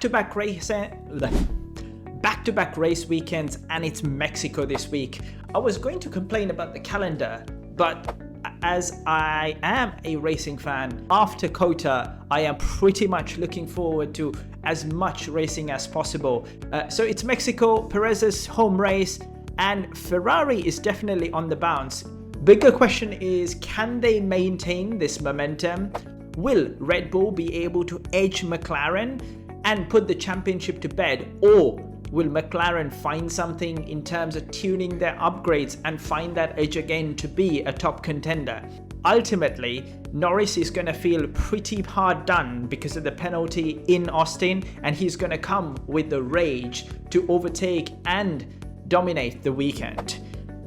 back-to-back race weekends, and it's Mexico this week. I was going to complain about the calendar, but as I am a racing fan, after COTA, I am pretty much looking forward to as much racing as possible. So it's Mexico, Perez's home race, and Ferrari is definitely on the bounce. Bigger question is, can they maintain this momentum? Will Red Bull be able to edge McLaren and put the championship to bed, or will McLaren find something in terms of tuning their upgrades and find that edge again to be a top contender? Ultimately, Norris is going to feel pretty hard done because of the penalty in Austin, and he's going to come with the rage to overtake and dominate the weekend.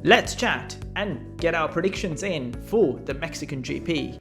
Let's chat and get our predictions in for the Mexican GP.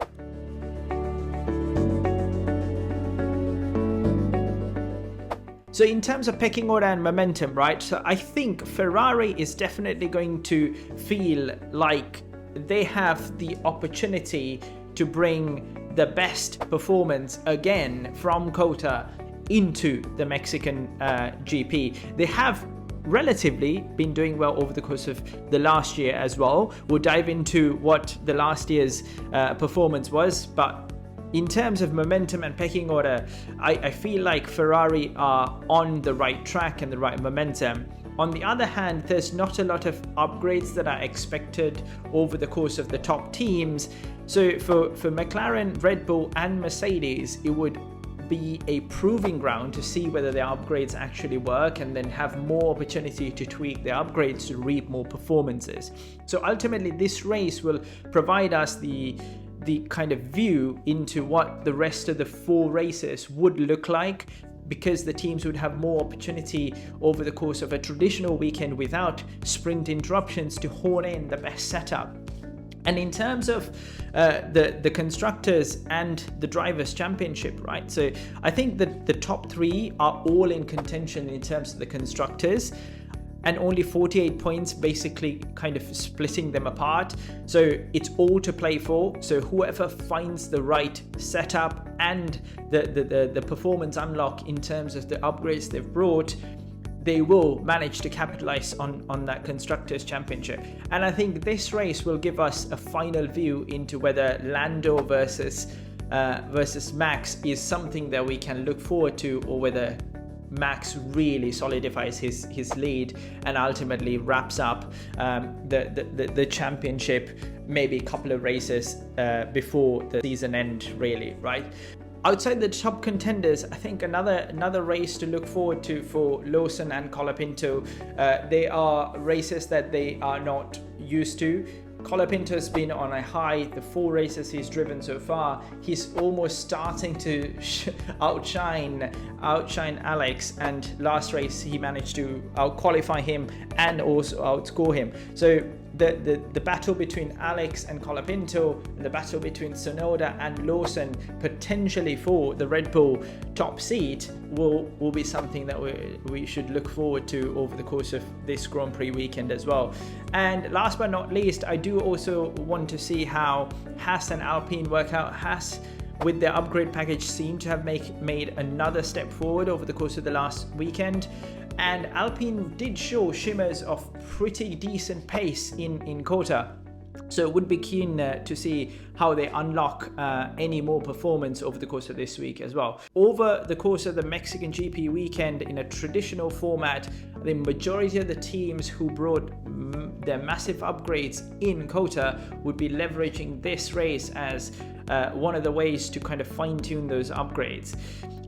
So in terms of pecking order and momentum, right? So I think Ferrari is definitely going to feel like they have the opportunity to bring the best performance again from COTA into the Mexican GP. They have relatively been doing well over the course of the last year as well. We'll dive into what the last year's performance was, but in terms of momentum and pecking order, I feel like Ferrari are on the right track and the right momentum. On the other hand, there's not a lot of upgrades that are expected over the course of the top teams. So for McLaren, Red Bull and Mercedes, it would be a proving ground to see whether their upgrades actually work, and then have more opportunity to tweak their upgrades to reap more performances. So ultimately, this race will provide us the kind of view into what the rest of the 4 races would look like, because the teams would have more opportunity over the course of a traditional weekend without sprint interruptions to hone in the best setup. And in terms of the constructors and the drivers' championship, right? So I think that the top 3 are all in contention in terms of the constructors, and only 48 points basically kind of splitting them apart. So it's all to play for. So whoever finds the right setup and the performance unlock in terms of the upgrades they've brought, they will manage to capitalize on that Constructors' Championship. And I think this race will give us a final view into whether Lando versus Max is something that we can look forward to, or whether Max really solidifies his lead and ultimately wraps up the championship maybe a couple of races before the season end, really, right? Outside the top contenders, I think another race to look forward to for Lawson and Colapinto. They are races that they are not used to. Colapinto's been on a high. The 4 races he's driven so far, he's almost starting to outshine Alex, and last race he managed to out-qualify him and also outscore him. So the battle between Alex and Colapinto, and the battle between Tsunoda and Lawson, potentially for the Red Bull top seat, will be something that we should look forward to over the course of this Grand Prix weekend as well. And last but not least, I do also want to see how Haas and Alpine work out. Haas, with their upgrade package, seem to have made another step forward over the course of the last weekend. And Alpine did show shimmers of pretty decent pace in COTA. So it would be keen to see how they unlock any more performance over the course of this week as well. Over the course of the Mexican GP weekend, in a traditional format, the majority of the teams who brought their massive upgrades in COTA would be leveraging this race as one of the ways to kind of fine-tune those upgrades.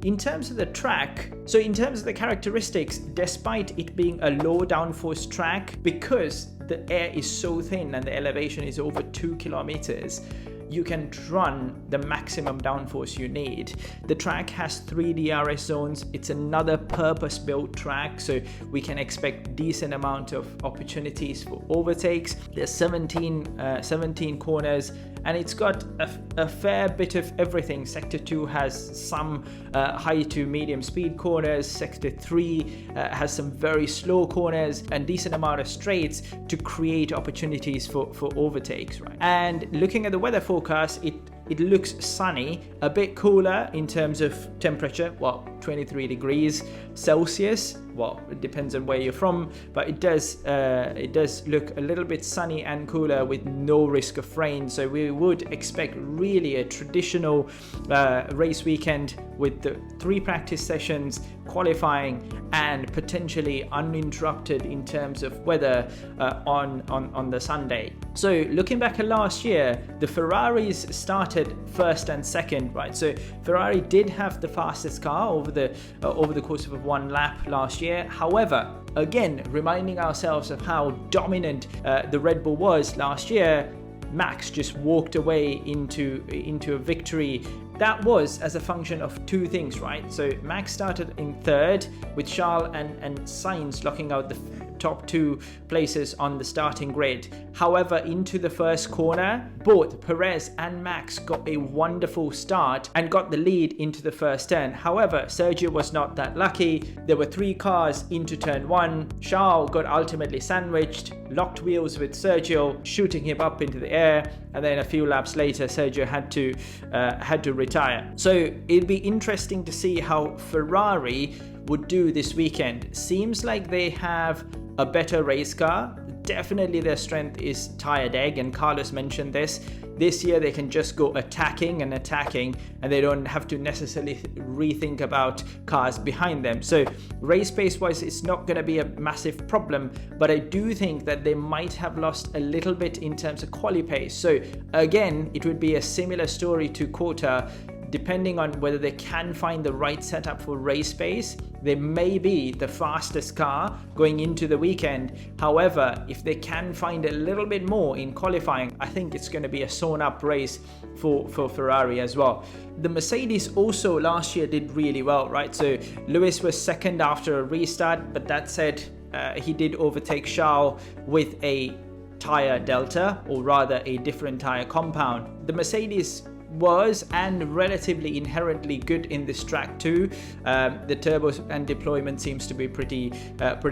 In terms of the track, so in terms of the characteristics, despite it being a low downforce track, because the air is so thin and the elevation is over 2 kilometers, you can run the maximum downforce you need. The track has 3 DRS zones. It's another purpose-built track, so we can expect decent amount of opportunities for overtakes. There's 17 corners, and it's got a fair bit of everything. Sector 2 has some high to medium speed corners. Sector 3 has some very slow corners and decent amount of straights to create opportunities for overtakes, right? And looking at the weather forecast, it it looks sunny, a bit cooler in terms of temperature, well, 23 degrees Celsius. Well, it depends on where you're from, but it does look a little bit sunny and cooler with no risk of rain. So we would expect really a traditional race weekend with the 3 practice sessions, qualifying, and potentially uninterrupted in terms of weather on the Sunday. So looking back at last year, the Ferraris started first and second, right? So Ferrari did have the fastest car over the course of one lap last year. However, again, reminding ourselves of how dominant the Red Bull was last year, Max just walked away into a victory. That was as a function of 2 things, right? So Max started in third with Charles and Sainz locking out the top 2 places on the starting grid. However, into the first corner, both Perez and Max got a wonderful start and got the lead into the first turn. However, Sergio was not that lucky. There were 3 cars into turn 1. Charles got ultimately sandwiched, locked wheels with Sergio, shooting him up into the air, and then a few laps later, Sergio had to retire. So it'll be interesting to see how Ferrari would do this weekend. Seems like they have a better race car. Definitely their strength is tire deg, and Carlos mentioned this. This year they can just go attacking, and they don't have to necessarily rethink about cars behind them. So race pace wise, it's not going to be a massive problem, but I do think that they might have lost a little bit in terms of quali pace. So again, it would be a similar story to Kota. Depending on whether they can find the right setup for race pace, they may be the fastest car going into the weekend. However, if they can find a little bit more in qualifying, I think it's going to be a sewn up race for Ferrari as well. The Mercedes also last year did really well, right? So Lewis was second after a restart, but that said, he did overtake Charles with a tire delta, or rather a different tire compound. The Mercedes was and relatively inherently good in this track too. The turbo and deployment seems to be pretty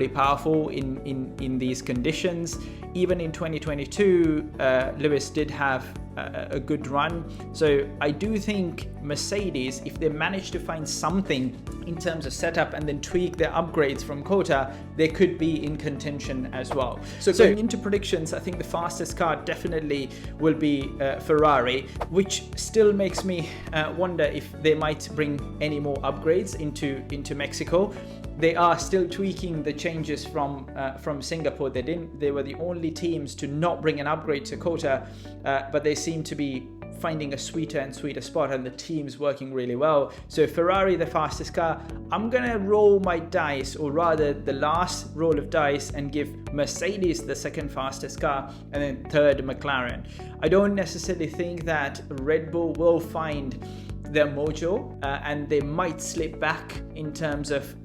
powerful in these conditions. Even in 2022, Lewis did have a good run. So I do think Mercedes, if they manage to find something in terms of setup and then tweak their upgrades from Kota, they could be in contention as well. So going into predictions, I think the fastest car definitely will be Ferrari, which still makes me wonder if they might bring any more upgrades into Mexico. They are still tweaking the changes from Singapore. They were the only teams to not bring an upgrade to Kota, but they seem to be finding a sweeter and sweeter spot, and the team's working really well. So Ferrari, the fastest car. I'm gonna roll my dice, or rather the last roll of dice, and give Mercedes the second fastest car, and then third Mclaren. I don't necessarily think that Red Bull will find their mojo, and they might slip back in terms of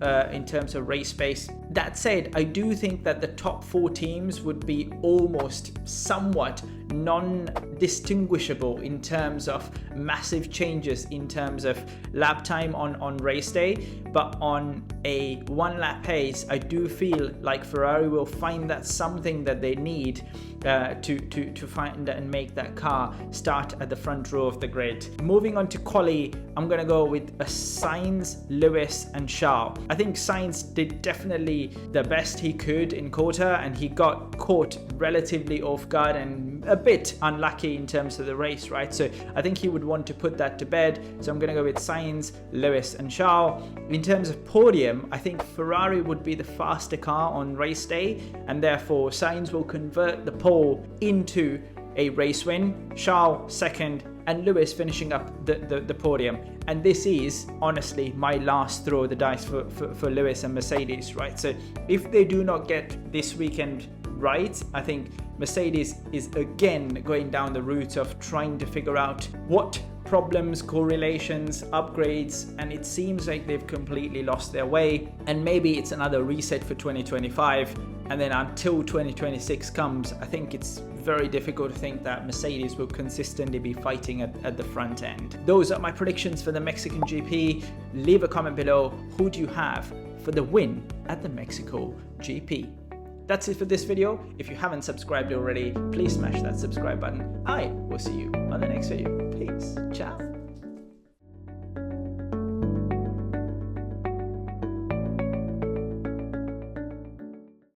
race pace. That said, I do think that the top 4 teams would be almost somewhat non-distinguishable in terms of massive changes in terms of lap time on race day, but on a 1 lap pace, I do feel like Ferrari will find that something that they need to find and make that car start at the front row of the grid. Moving on to quali, I'm gonna go with a Sainz, Lewis, and Charles. I think Sainz did definitely the best he could in Kota, and he got caught relatively off guard and a bit unlucky in terms of the race, right? So I think he would want to put that to bed. So I'm gonna go with Sainz, Lewis, and Charles. In terms of podium, I think Ferrari would be the faster car on race day, and therefore Sainz will convert the pole into a race win, Charles second, and Lewis finishing up the podium. And this is honestly my last throw of the dice for Lewis and Mercedes, right? So if they do not get this weekend right, I think Mercedes is again going down the route of trying to figure out what problems, correlations, upgrades, and it seems like they've completely lost their way, and maybe it's another reset for 2025, and then until 2026 comes, I think it's very difficult to think that Mercedes will consistently be fighting at the front end. Those are my predictions for the Mexican GP. Leave a comment below. Who do you have for the win at the Mexico GP? That's it for this video. If you haven't subscribed already, please smash that subscribe button. I will see you on the next video. Peace. Peace. Ciao.